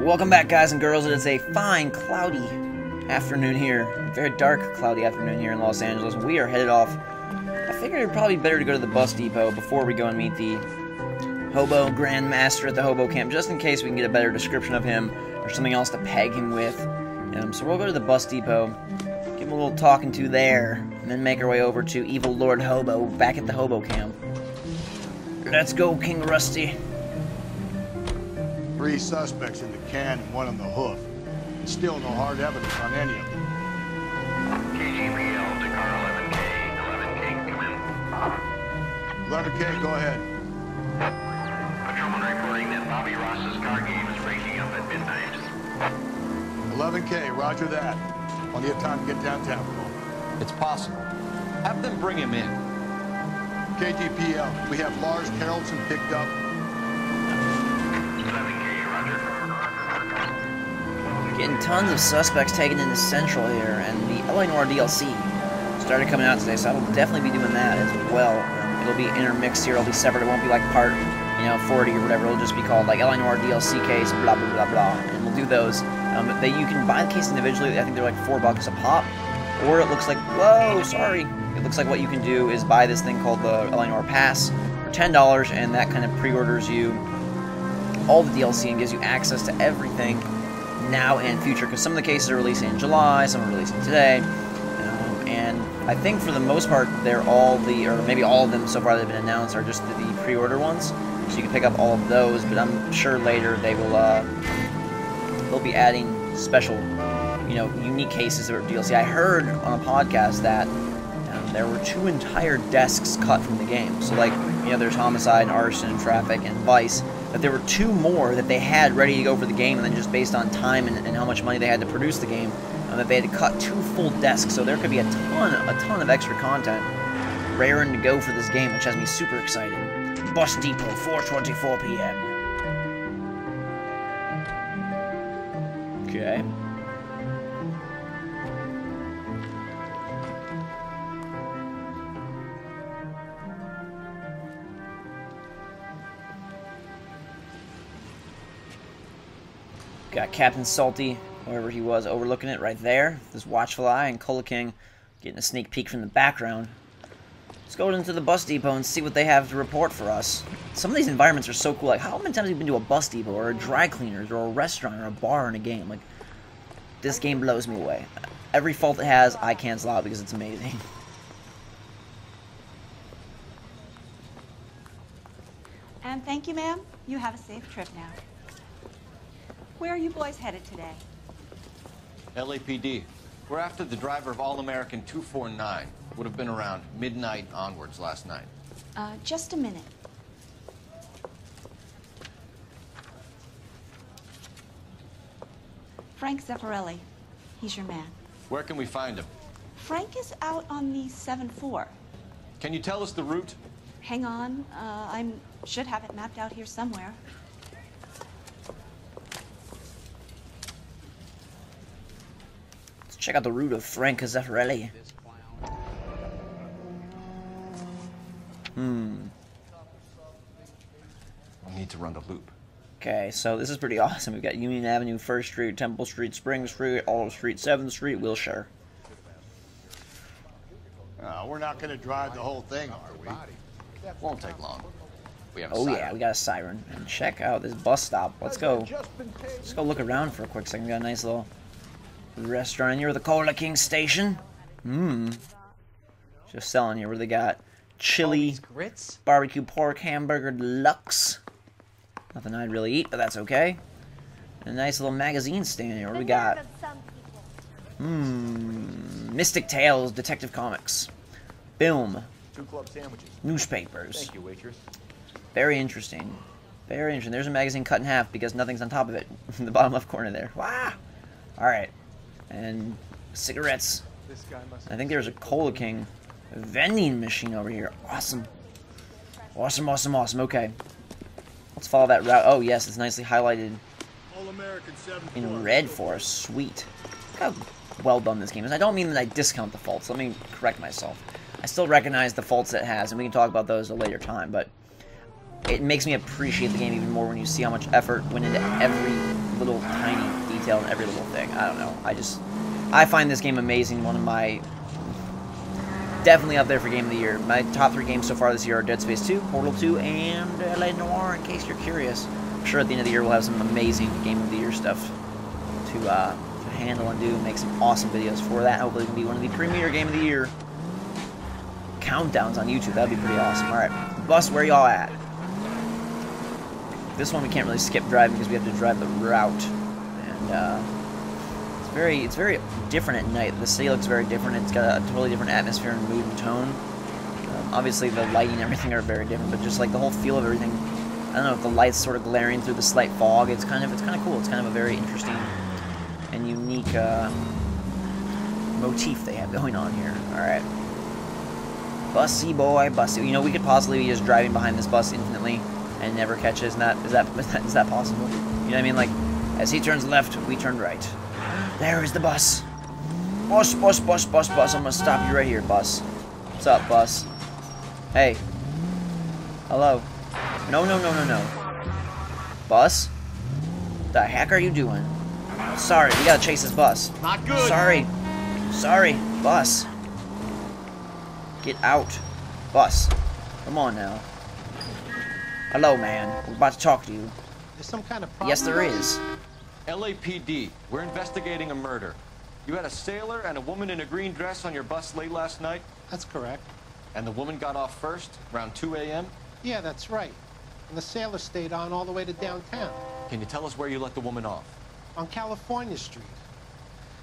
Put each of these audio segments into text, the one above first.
Welcome back, guys and girls. It is a fine, cloudy afternoon here. Very dark, cloudy afternoon here in Los Angeles. We are headed off. I figured it would probably be better to go to the bus depot before we go and meet the Hobo Grandmaster at the Hobo Camp, just in case we can get a better description of him or something else to peg him with. So we'll go to the bus depot, give him a little talking to there, and then make our way over to Evil Lord Hobo back at the Hobo Camp. Let's go, King Rusty. 3 suspects in the can and 1 on the hoof. And still no hard evidence on any of them. KGPL to car 11K. 11K, come in. 11K, go ahead. Patrolman reporting that Bobby Ross's car game is breaking up at midnight. 11K, roger that. Plenty of time to get downtown. It's possible. Have them bring him in. KGPL, we have Lars Carlson picked up. 11K, roger. Getting tons of suspects taken into Central here, and the LA Noire DLC started coming out today, so I'll definitely be doing that as well. It'll be intermixed here, it'll be separate, it won't be like part, 40 or whatever, it'll just be called like LA Noire DLC case, blah blah blah blah, and we'll do those. You can buy the case individually, I think they're like $4 a pop, or it looks like, whoa, sorry, it looks like what you can do is buy this thing called the LA Noire Pass for $10, and that kind of pre-orders you all the DLC and gives you access to everything now and future, because some of the cases are releasing in July, some are releasing today, and I think for the most part they're all or maybe all of them so far that have been announced are just the pre-order ones, so you can pick up all of those, but I'm sure later they will they'll be adding special unique cases of DLC. I heard on a podcast that there were 2 entire desks cut from the game, so like there's homicide and arson and traffic and vice, but there were 2 more that they had ready to go for the game, and then just based on time and how much money they had to produce the game, that they had to cut 2 full desks, so there could be a ton of extra content raring to go for this game, which has me super excited. Bus Depot, 4:24 p.m. Okay. Got Captain Salty, wherever he was, overlooking it right there. This watchful eye, and Cola King getting a sneak peek from the background. Let's go into the bus depot and see what they have to report for us. Some of these environments are so cool. Like, how many times have you been to a bus depot, or a dry cleaners, or a restaurant, or a bar in a game? Like, this game blows me away. Every fault it has, I cancel out because it's amazing. And thank you, ma'am. You have a safe trip now. Where are you boys headed today? LAPD. We're after the driver of All-American 249. Would have been around midnight onwards last night. Just a minute. Frank Zeffirelli. He's your man. Where can we find him? Frank is out on the 7-4. Can you tell us the route? Hang on. I should have it mapped out here somewhere. Let's check out the route of Frank Zeffirelli. We'll need to run the loop. Okay, so this is pretty awesome. We've got Union Avenue, 1st Street, Temple Street, Spring Street, Olive Street, 7th Street, Wilshire. We're not going to drive the whole thing, are we? Won't take long. We have a Oh siren. yeah, we got a siren. And check out this bus stop. Let's go. Let's go look around for a quick second. We got a nice little restaurant in here with the Cola King station. Just selling here where they got chili, barbecue pork, hamburger deluxe. Nothing I'd really eat, but that's okay. And a nice little magazine stand here where we got Mystic Tales, Detective Comics, film, 2 club sandwiches. newspapers. Thank you, waitress. Very interesting. Very interesting. There's a magazine cut in half because nothing's on top of it. In the bottom left corner there. Wow! Alright. And cigarettes. I think there's a Cola King vending machine over here. Awesome. Awesome, awesome, awesome. Okay. Let's follow that route. Oh, yes. It's nicely highlighted in red for us. Sweet. Look how well done this game is. I don't mean that I discount the faults. Let me correct myself. I still recognize the faults it has, and we can talk about those at a later time, but it makes me appreciate the game even more when you see how much effort went into every little tiny detail in every little thing. I don't know. I find this game amazing. One of my... Definitely up there for Game of the Year. My top 3 games so far this year are Dead Space 2, Portal 2, and L.A. Noire, in case you're curious. I'm sure at the end of the year we'll have some amazing Game of the Year stuff to handle and do, make some awesome videos for that. Hopefully it can be one of the premier Game of the Year countdowns on YouTube. That'd be pretty awesome. Alright, bus, where y'all at? This one we can't really skip driving because we have to drive the route. And it's very different at night. The city looks very different. It's got a totally different atmosphere and mood and tone. Obviously the lighting and everything are very different, but just like the whole feel of everything. I don't know if the light's sort of glaring through the slight fog. It's kind of cool. It's kind of a very interesting and unique motif they have going on here. Alright. Bussy boy, bussy. You know, we could possibly be just driving behind this bus infinitely and never catch it. Is that possible? You know what I mean? Like, as he turns left, we turn right. There is the bus. Bus, bus, bus, bus, bus. I'm gonna stop you right here, bus. What's up, bus? Hey. Hello. No, no, no, no, no. Bus? The heck are you doing? Sorry, we gotta chase this bus. Not good. Sorry. Sorry, bus. Get out. Bus. Come on now. Hello, man. We're about to talk to you. There's some kind of problem. Yes, there is. LAPD, we're investigating a murder. You had a sailor and a woman in a green dress on your bus late last night? That's correct. And the woman got off first, around 2 a.m.? Yeah, that's right. And the sailor stayed on all the way to downtown. Can you tell us where you let the woman off? On California Street.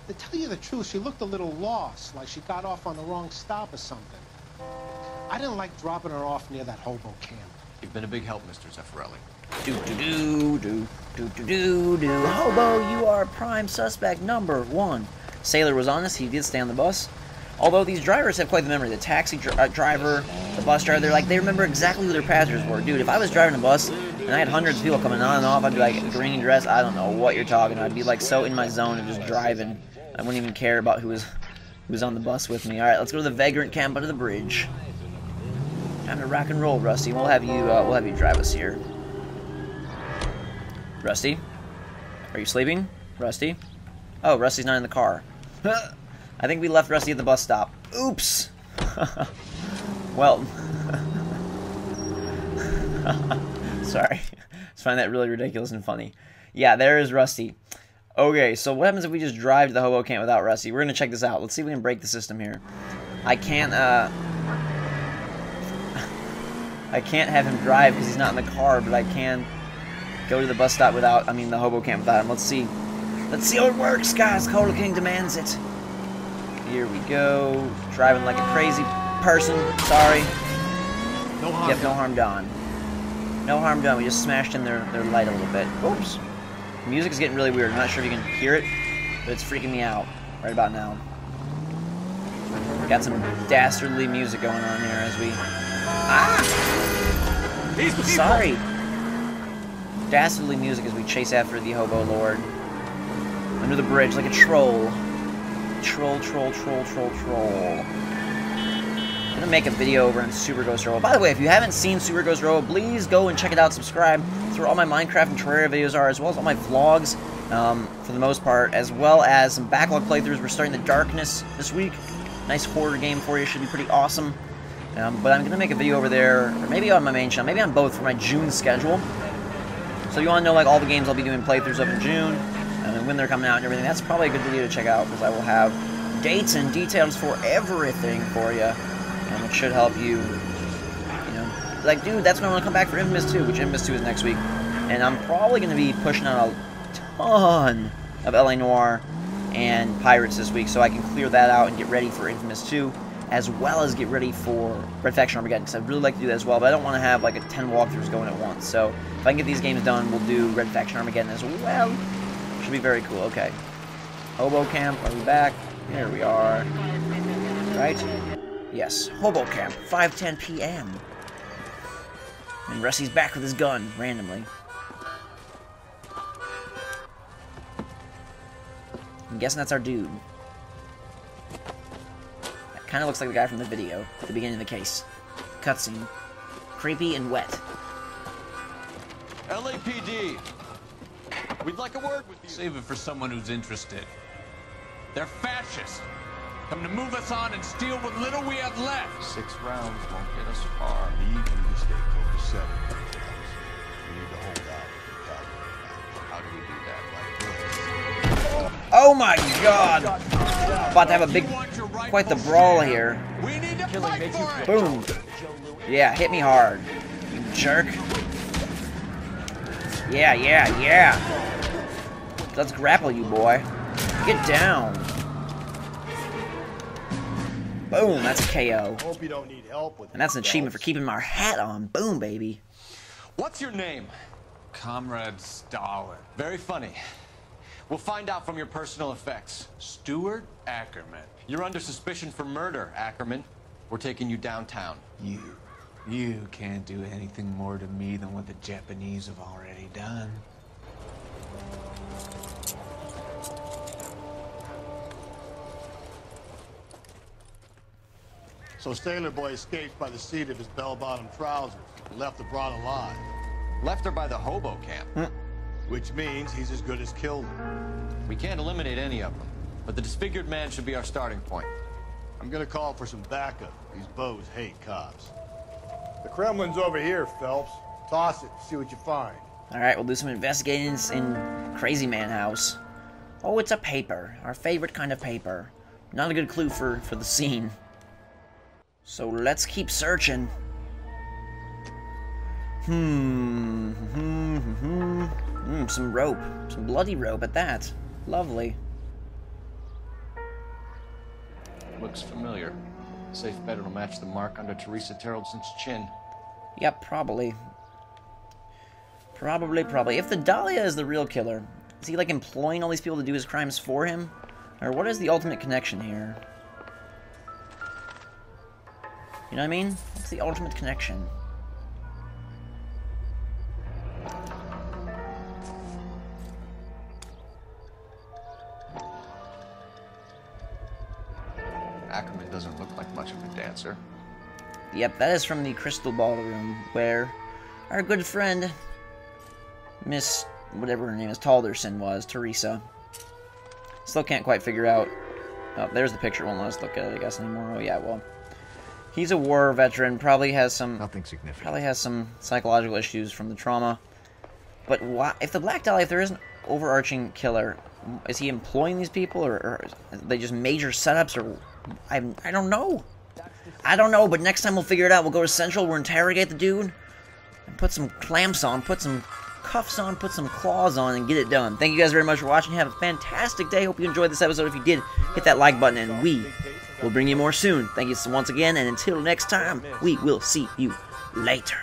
To tell you the truth, she looked a little lost, like she got off on the wrong stop or something. I didn't like dropping her off near that hobo camp. You've been a big help, Mr. Zeffirelli. Do. Hobo, you are prime suspect number 1. Sailor was honest, he did stay on the bus. Although these drivers have quite the memory. The taxi driver, the bus driver, they remember exactly who their passengers were. Dude, if I was driving a bus and I had hundreds of people coming on and off, I'd be like, green dress, I don't know what you're talking about. I'd be like so in my zone and just driving. I wouldn't even care about who was on the bus with me. Alright, let's go to the vagrant camp under the bridge. Time to rock and roll, Rusty. We'll have you drive us here. Rusty? Are you sleeping? Rusty? Oh, Rusty's not in the car. I think we left Rusty at the bus stop. Oops! Well... Sorry. I just find that really ridiculous and funny. Yeah, there is Rusty. Okay, so what happens if we just drive to the hobo camp without Rusty? We're gonna check this out. Let's see if we can break the system here. I can't have him drive because he's not in the car, but I can go to the bus stop without, the hobo camp without him. Let's see. Let's see how it works, guys. Cola King demands it. Here we go. Driving like a crazy person. Sorry. No harm. Yep, no harm done. No harm done. We just smashed in their light a little bit. Oops. The music is getting really weird. I'm not sure if you can hear it, but it's freaking me out right about now. Got some dastardly music going on here as we... Ah! These people. Sorry. Dastardly music as we chase after the hobo lord. Under the bridge like a troll. Troll. I'm gonna make a video over on Super Ghost Robo. By the way, if you haven't seen Super Ghost Robo, please go and check it out, subscribe. That's where all my Minecraft and Terraria videos are, as well as all my vlogs, for the most part, as well as some backlog playthroughs. We're starting the Darkness this week. Nice horror game for you, should be pretty awesome. But I'm gonna make a video over there, or maybe on my main channel, maybe on both for my June schedule. So you wanna know like all the games I'll be doing playthroughs of in June, and when they're coming out and everything, that's probably a good video to check out, because I will have dates and details for everything for you. It should help you, like, dude, that's when I want to come back for Infamous 2, which Infamous 2 is next week. And I'm probably going to be pushing out a ton of L.A. Noire and Pirates this week, so I can clear that out and get ready for Infamous 2, as well as get ready for Red Faction Armageddon, because I'd really like to do that as well, but I don't want to have, like, 10 walkthroughs going at once. So if I can get these games done, we'll do Red Faction Armageddon as well. Should be very cool. Okay. Hobo Camp, are we back? Here we are. Right? Yes, Hobo Camp, 5:10 p.m. And Rusty's back with his gun, randomly. I'm guessing that's our dude. That kind of looks like the guy from the video, at the beginning of the case. Cutscene. Creepy and wet. LAPD! We'd like a word with you. Save it for someone who's interested. They're fascists. Come to move us on and steal what little we have left. 6 rounds won't get us far. We need you to stay focused 7. We need to hold out for Calvary. How do we do that? Like this? Oh my god! About to have a big, quite the brawl here. We need to fight for it. Boom. Yeah, hit me hard, you jerk. Yeah, yeah, yeah. Let's grapple you, boy. Get down. Boom, that's a KO. Hope you don't need help with And that's an achievement for keeping our hat on. Boom, baby. What's your name? Comrade Stalin. Very funny. We'll find out from your personal effects. Stuart Ackerman. You're under suspicion for murder, Ackerman. We're taking you downtown. You can't do anything more to me than what the Japanese have already done. So Sailor Boy escapes by the seat of his bell-bottom trousers, left abroad alive. Left her by the hobo camp. Which means he's as good as killed her. We can't eliminate any of them, but the disfigured man should be our starting point. I'm gonna call for some backup. These bows hate cops. The Kremlin's over here, Phelps. Toss it, see what you find. Alright, we'll do some investigating in Crazy Man House. Oh, it's a paper. Our favorite kind of paper. Not a good clue for the scene. So let's keep searching. Some rope. Some bloody rope at that. Lovely. Looks familiar. Safe bet it'll match the mark under Teresa Terrelson's chin. Yep, probably. Probably. If the Dahlia is the real killer, is he like employing all these people to do his crimes for him? Or what is the ultimate connection here? You know what I mean? What's the ultimate connection? Ackerman doesn't look like much of a dancer. Yep, that is from the Crystal Ballroom, where our good friend, Miss, whatever her name is, Talderson was, Teresa. Still can't quite figure out. Oh, there's the picture. Won't let us look at it, I guess, anymore. Oh, yeah, well. He's a war veteran, probably has some... Nothing significant. Probably has some psychological issues from the trauma. But why, if the Black Dahlia, if there is an overarching killer, is he employing these people, or are they just major setups, or... I don't know. I don't know, but next time we'll figure it out. We'll go to Central, we'll interrogate the dude, and put some clamps on, put some cuffs on, put some claws on, and get it done. Thank you guys very much for watching. Have a fantastic day. Hope you enjoyed this episode. If you did, hit that like button, and we will bring you more soon. Thank you once again, and until next time, we will see you later.